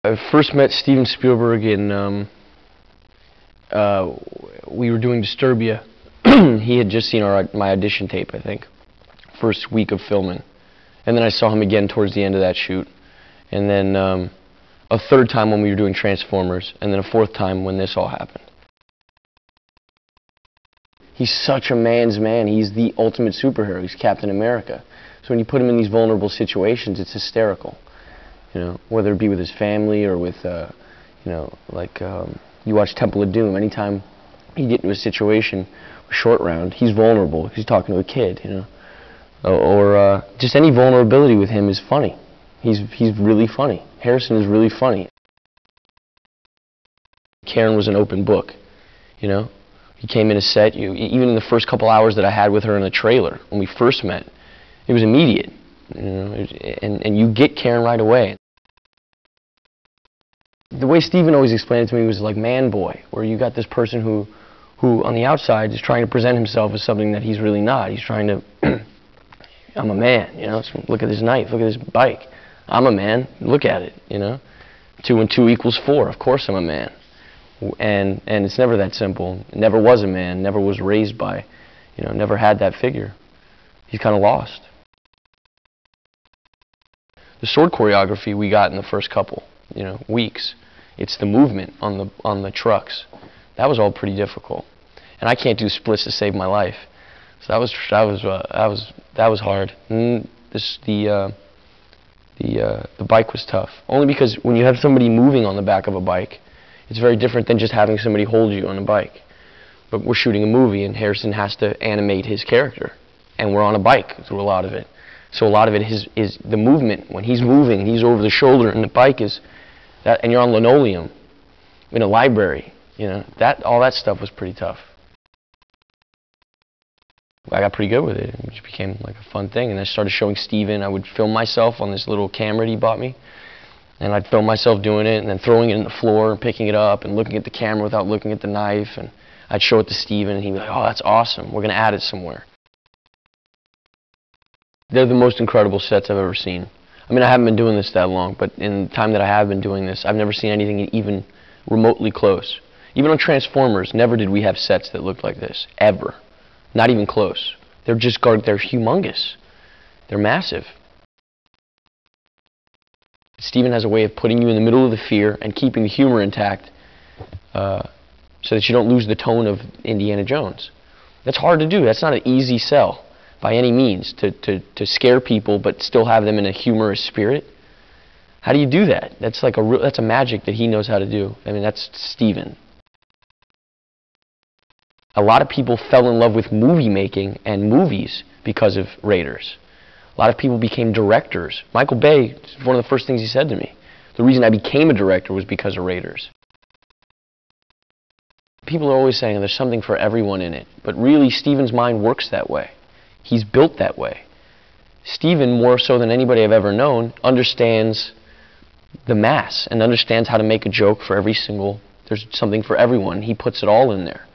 I first met Steven Spielberg in, we were doing Disturbia. He had just seen my audition tape, I think, first week of filming. And then I saw him again towards the end of that shoot. And then a third time when we were doing Transformers, and then a fourth time when this all happened. He's such a man's man. He's the ultimate superhero. He's Captain America. So when you put him in these vulnerable situations, it's hysterical. You know, whether it be with his family or with, you know, like you watch Temple of Doom. Anytime you get into a situation, Short Round, he's vulnerable. He's talking to a kid, you know. Or just any vulnerability with him is funny. He's really funny. Harrison is really funny. Karen was an open book, you know. He came in a set. Even in the first couple hours that I had with her in the trailer when we first met, it was immediate, you know. And you get Karen right away. The way Steven always explained it to me was like man boy, where you got this person who on the outside is trying to present himself as something that he's really not. He's trying to, I'm a man, you know. So look at this knife, look at this bike. I'm a man. Look at it, you know. 2 and 2 equals 4. Of course I'm a man. And it's never that simple. Never was a man. Never was raised by, you know. Never had that figure. He's kind of lost. The sword choreography we got in the first couple, you know, weeks. It's the movement on the trucks. That was all pretty difficult. And I can't do splits to save my life. So that was hard. And the bike was tough. Only because when you have somebody moving on the back of a bike, it's very different than just having somebody hold you on a bike. But we're shooting a movie, and Harrison has to animate his character, and we're on a bike through a lot of it. So a lot of it is the movement. When he's moving, he's over the shoulder, and the bike is that, and you're on linoleum in a library. You know, all that stuff was pretty tough. I got pretty good with it. It just became like a fun thing. And I started showing Steven. I would film myself on this little camera he bought me. And I'd film myself doing it and then throwing it on the floor and picking it up and looking at the camera without looking at the knife. And I'd show it to Steven and he'd be like, oh, that's awesome. We're going to add it somewhere. They're the most incredible sets I've ever seen. I mean, I haven't been doing this that long, but in the time that I have been doing this, I've never seen anything even remotely close. Even on Transformers, never did we have sets that looked like this, ever. Not even close. They're humongous. They're massive. Steven has a way of putting you in the middle of the fear and keeping the humor intact so that you don't lose the tone of Indiana Jones. That's hard to do. That's not an easy sell by any means, to scare people but still have them in a humorous spirit. How do you do that? That's like that's a magic that he knows how to do. I mean, that's Steven. A lot of people fell in love with movie making and movies because of Raiders. A lot of people became directors. Michael Bay, one of the first things he said to me, the reason I became a director was because of Raiders. People are always saying there's something for everyone in it, but really Steven's mind works that way. He's built that way. Steven, more so than anybody I've ever known, understands the mass and understands how to make a joke for every single, there's something for everyone. He puts it all in there.